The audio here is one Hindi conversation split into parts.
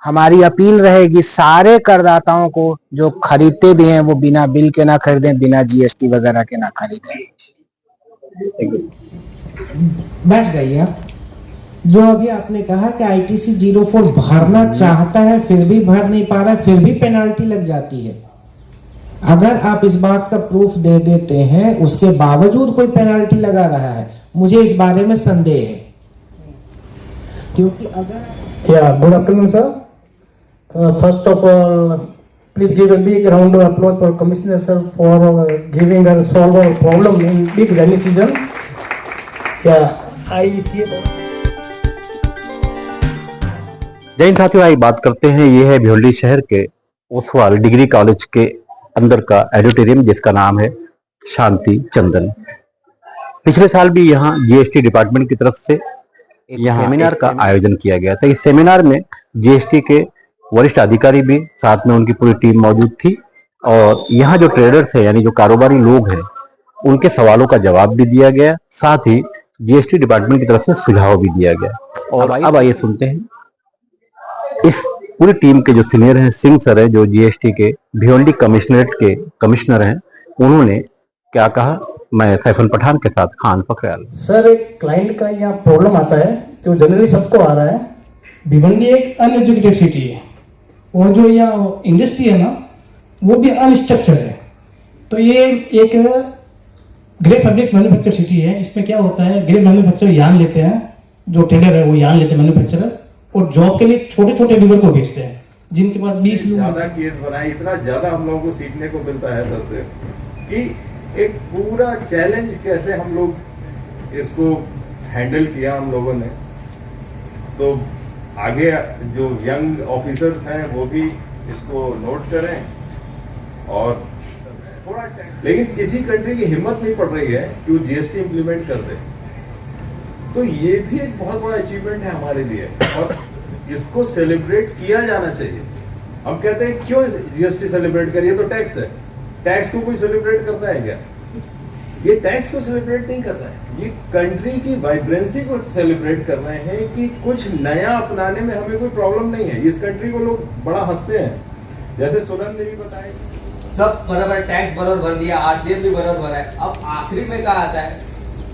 हमारी अपील रहेगी सारे करदाताओं को, जो खरीदते भी हैं वो बिना बिल के ना खरीदें, बिना जीएसटी वगैरह के ना खरीदें। बैठ जाइए आप। जो अभी आपने कहा कि आईटीसी 04 भरना चाहता है फिर भी भर नहीं पा रहा है, फिर भी पेनाल्टी लग जाती है। अगर आप इस बात का प्रूफ दे देते हैं उसके बावजूद कोई पेनाल्टी लगा रहा है, मुझे इस बारे में संदेह है। क्योंकि अगर good afternoon sir. First of all please give a big round of applause for Commissioner sir for giving us solve our problem in big rainy season. I see it. जय हिंद साथियों, आइए बात करते हैं। ये है भिवंडी शहर के ओसवाल डिग्री कॉलेज के अंदर का ऑडिटोरियम, जिसका नाम है शांति चंदन। पिछले साल भी यहाँ जीएसटी डिपार्टमेंट की तरफ से यहाँ सेमिनार का आयोजन किया गया था। इस सेमिनार में जीएसटी के वरिष्ठ अधिकारी भी, साथ में उनकी पूरी टीम मौजूद थी, और यहाँ जो ट्रेडर्स है यानी जो कारोबारी लोग हैं उनके सवालों का जवाब भी दिया गया, साथ ही जीएसटी डिपार्टमेंट की तरफ से सुझाव भी दिया गया। और अब आइए सुनते हैं इस पूरी टीम के जो सीनियर हैं, सिंह सर है, जो जीएसटी के भिवंडी कमिश्नरेट के कमिश्नर हैं, उन्होंने क्या कहा। मैं सैफुल पठान के साथ खान फखरियाल। सर, एक क्लाइंट का यहाँ प्रॉब्लम आता है तो जनरली सबको आ रहा है। भिवंडी एक अनएजुकेटेड सिटी है और जो यहाँ इंडस्ट्री है ना वो भी अनस्ट्रक्चर्ड है। तो ये एक ग्रे फैब्रिक्स मैन्युफैक्चर सिटी है। इसमें क्या होता है, ग्रे मैन्युफैक्चर यान लेते हैं, जो ट्रेडर है वो यान लेते हैं मैन्युफैक्चरर, और जॉब के लिए छोटे छोटे वीवर को बेचते हैं, जिनके पास 20 लोग। ज्यादा केस बनाए, इतना ज्यादा हम लोगों को सीखने को मिलता है सबसे कि एक पूरा चैलेंज कैसे हम लोग इसको हैंडल किया हम लोगों ने। तो आगे जो यंग ऑफिसर्स हैं वो भी इसको नोट करें। और थोड़ा लेकिन किसी कंट्री की हिम्मत नहीं पड़ रही है कि वो जीएसटी इंप्लीमेंट कर दे। तो ये भी एक बहुत बड़ा अचीवमेंट है हमारे लिए और इसको सेलिब्रेट किया जाना चाहिए। हम कहते हैं क्यों जीएसटी सेलिब्रेट करिए, तो टैक्स है। टैक्स को कोई सेलिब्रेट करता है क्या? ये टैक्स को सेलिब्रेट नहीं कर रहा है, ये कंट्री की वाइब्रेंसी को सेलिब्रेट कर रहे हैं कि कुछ नया अपनाने में हमें कोई प्रॉब्लम नहीं है। इस कंट्री को लोग बड़ा हंसते हैं, जैसे सुनंद ने भी बताया सब बराबर टैक्स बराबर भर दिया, आरसीएफ भी बराबर भरा है। अब आखिरी में क्या आता है,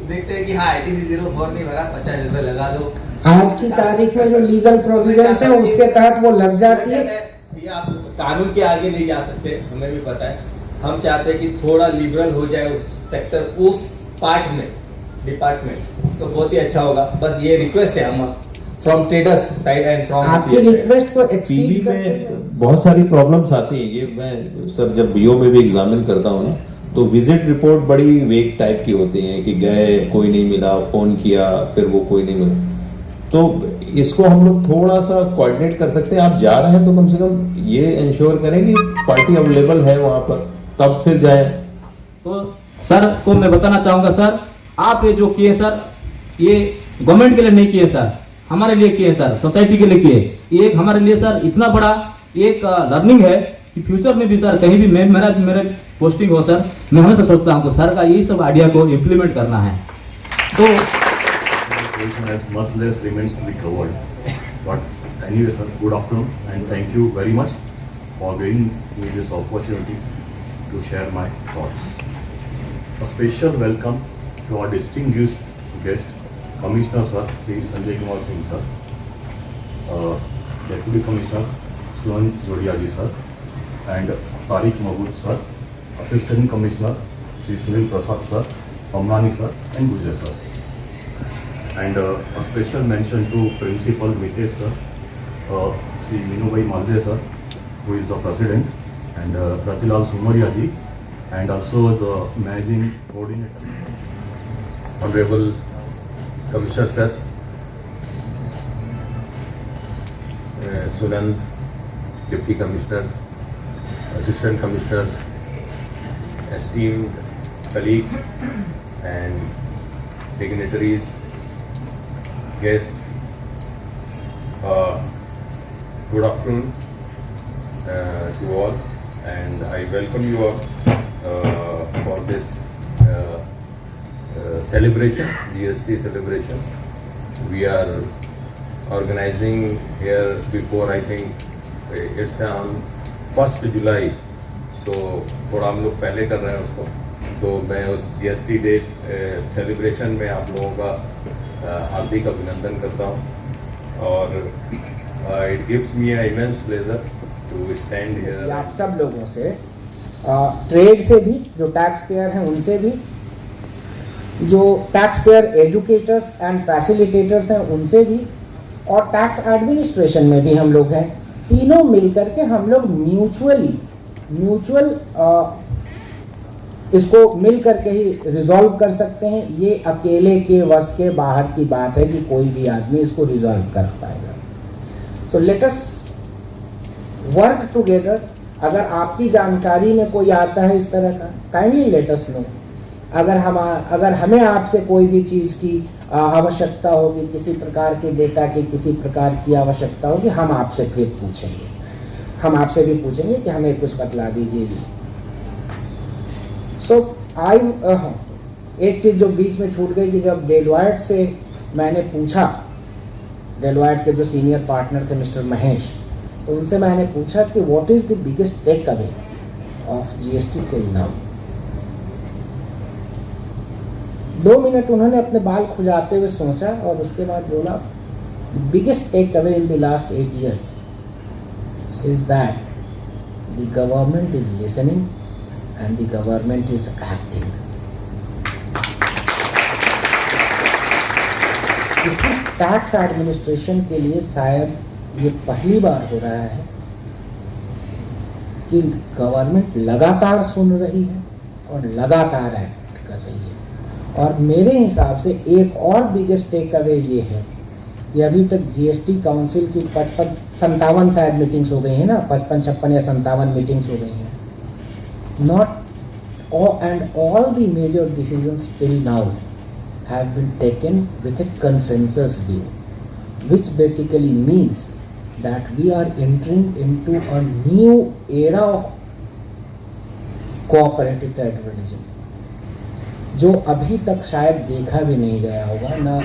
देखते हैं कि हाँ आईटीसी 04 नहीं भरा, 50 रुपए लगा दो। आज की तारीख में जो लीगल प्रोविजंस है उसके तहत वो लग जाती है। ये आप कानून के आगे नहीं जा सकते, हमें भी पता है। हम चाहते हैं कि थोड़ा लिबरल हो जाए उस सेक्टर, उस पार्ट में डिपार्टमेंट, तो बहुत ही अच्छा होगा। बस ये रिक्वेस्ट है हम from traders side and from आपकी रिक्वेस्ट को एक्सीड में बहुत सारी प्रॉब्लम्स आती हैं। ये मैं सर जब बीओ में भी एग्जामिन करता हूँ ना, तो विजिट रिपोर्ट बड़ी वेग टाइप की होती हैं कि गए, कोई नहीं मिला, फोन किया, फिर वो कोई नहीं मिला। तो इसको हम लोग थोड़ा सा कोऑर्डिनेट कर सकते हैं। आप जा रहे हैं तो कम से कम ये इंश्योर करें कि पार्टी अवेलेबल है वहां पर, तब फिर जाए। तो सर को मैं बताना चाहूंगा, सर आप ये जो किए सर, ये गवर्नमेंट के लिए नहीं किए सर, हमारे लिए किए सर, सोसाइटी के लिए किए। एक हमारे लिए सर इतना बड़ा एक लर्निंग है कि फ्यूचर में भी सर कहीं भी मेरे पोस्टिंग हो सर, मैं हमेशा सोचता हूँ सर का यही सब आइडिया को इम्प्लीमेंट करना है। तो as much less remains to be covered. But anyway, sir, good afternoon and thank you very much for giving me this opportunity to share my thoughts. A special welcome to our distinguished guest, Commissioner Sir, Shri Sanjay Kumar Singh Sir, Deputy Commissioner Suhan Zodia Ji Sir, and Tariq Mahmood Sir, Assistant Commissioner Shri Sunil Prasad Sir, Amrani Sir, and Gujjar Sir. And a special mention to Principal Mitesh Sir, Sri Minubhai Malde Sir, who is the President, and Ratilal Sumaria Ji, and also the Managing Coordinator. Honorable Commissioner Sir, Sunand, Deputy Commissioner, Assistant Commissioners, esteemed colleagues and dignitaries, guests, good afternoon to all, and I welcome you all for this celebration, GST celebration. We are organizing here before, I think it's on 1st July, तो थोड़ा हम लोग पहले कर रहे हैं उसको, तो मैं उस GST डे सेलिब्रेशन में आप लोगों का हार्दिक अभिनंदन करता हूँ और it gives me a immense pleasure to stand here. आप सब लोगों से, ट्रेड से भी, जो टैक्स पेयर हैं उनसे भी, जो tax payer educators and facilitators हैं उनसे भी, और टैक्स एडमिनिस्ट्रेशन में भी हम लोग हैं, तीनों मिलकर के हम लोग म्यूचुअल इसको मिल करके ही रिजॉल्व कर सकते हैं। ये अकेले के वश के बाहर की बात है कि कोई भी आदमी इसको रिजॉल्व कर पाएगा। So let us work together. अगर आपकी जानकारी में कोई आता है इस तरह का, काइंडली लेट अस नो। अगर हमें आपसे कोई भी चीज़ की आवश्यकता होगी, किसी प्रकार के डेटा की किसी प्रकार की आवश्यकता होगी, हम आपसे फिर पूछेंगे, हम आपसे भी पूछेंगे कि हमें कुछ बतला दीजिए। सो एक चीज़ जो बीच में छूट गई कि जब डेलॉयट से मैंने पूछा, डेलॉयट के जो सीनियर पार्टनर थे मिस्टर महेश, तो उनसे मैंने पूछा कि what is the biggest take away of GST till now. 2 minute उन्होंने अपने बाल खुजाते हुए सोचा और उसके बाद बोला, the biggest take away in the last 8 years is that the government is listening and the government is acting. इसी टैक्स एडमिनिस्ट्रेशन के लिए शायद ये पहली बार हो रहा है कि गवर्नमेंट लगातार सुन रही है और लगातार एक्ट कर रही है। और मेरे हिसाब से एक और बिगेस्ट टेक अवे ये है कि अभी तक GST काउंसिल की 57 शायद मीटिंग्स हो गई हैं ना, 55-56 या 57 मीटिंग्स हो गई हैं। Not and all the major decisions till now have been taken with a consensus view, which basically means that we are entering into a new era of cooperative federalism, जो अभी तक शायद देखा भी नहीं गया होगा, ना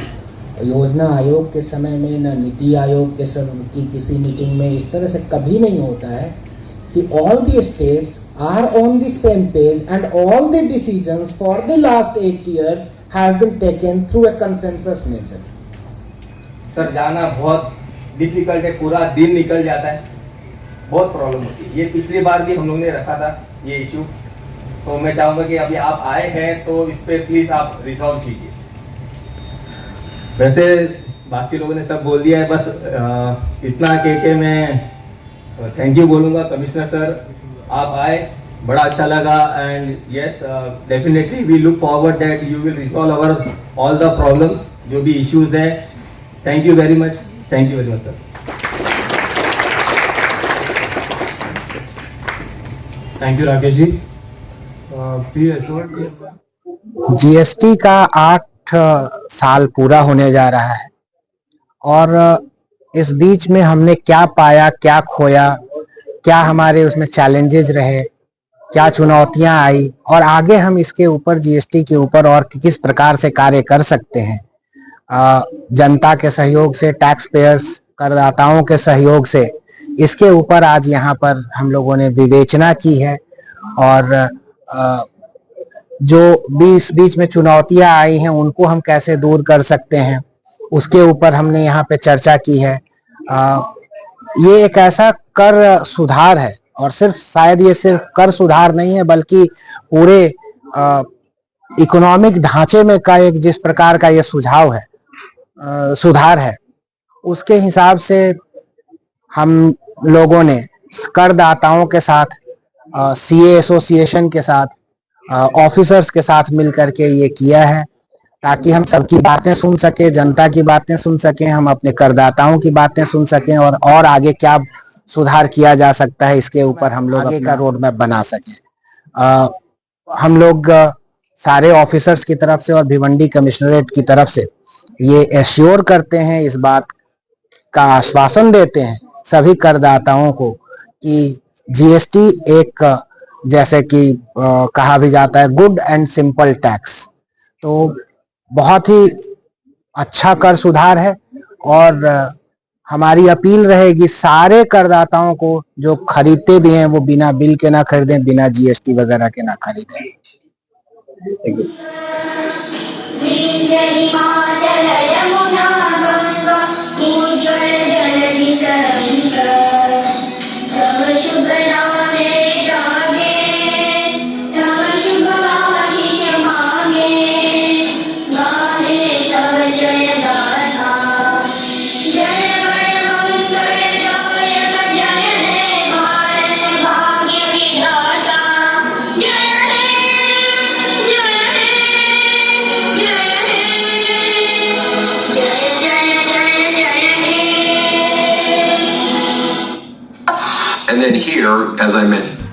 योजना आयोग के समय में, ना नीति आयोग के समय की किसी मीटिंग में। इस तरह से कभी नहीं होता है कि all the states are on the same page and all the decisions for the last 8 years have been taken through a consensus measure. Sir जाना बहुत डिफिकल्ट है, पूरा दिन निकल जाता है, बहुत प्रॉब्लम होती है। ये पिछली बार भी हम लोग ने रखा था ये इशू, तो मैं चाहूँगा कि अभी आप आए हैं तो इस पे प्लीज़ आप रिजॉल्व कीजिए। वैसे बाकी लोगों ने सब बोल दिया है, बस इतना कह के मैं थैंक यू बोलूँगा। कमिश्नर सर आप आए, बड़ा अच्छा लगा and yes definitely we look forward that you will resolve our all the problems जो भी इश्यूज है। Thank you very much, thank you very much sir. Thank you Rakesh ji. GST का 8 साल पूरा होने जा रहा है और इस बीच में हमने क्या पाया, क्या खोया, क्या हमारे उसमें चैलेंजेस रहे, क्या चुनौतियां आई और आगे हम इसके ऊपर GST के ऊपर और किस प्रकार से कार्य कर सकते हैं। जनता के सहयोग से, टैक्स पेयर्स, करदाताओं के सहयोग से इसके ऊपर आज यहाँ पर हम लोगों ने विवेचना की है और जो बीच में चुनौतियां आई हैं उनको हम कैसे दूर कर सकते हैं उसके ऊपर हमने यहाँ पे चर्चा की है। ये एक ऐसा कर सुधार है और शायद ये सिर्फ कर सुधार नहीं है बल्कि पूरे इकोनॉमिक ढांचे में का एक जिस प्रकार का ये सुधार है उसके हिसाब से हम लोगों ने करदाताओं के साथ, CA एसोसिएशन के साथ, ऑफिसर्स के साथ मिलकर के ये किया है ताकि हम सबकी बातें सुन सके, जनता की बातें सुन सकें, हम अपने करदाताओं की बातें सुन सकें और आगे क्या सुधार किया जा सकता है इसके ऊपर हम लोग आगे का रोड मैप बना सकें। हम लोग सारे ऑफिसर्स की तरफ से और भिवंडी कमिश्नरेट की तरफ से ये एश्योर करते हैं, इस बात का आश्वासन देते हैं सभी करदाताओं को कि GST एक, जैसे कि कहा भी जाता है, गुड एंड सिंपल टैक्स, तो बहुत ही अच्छा कर सुधार है और हमारी अपील रहेगी सारे करदाताओं को जो खरीदते भी हैं वो बिना बिल के ना खरीदें, बिना जीएसटी वगैरह के ना खरीदें। And then here, as I mentioned,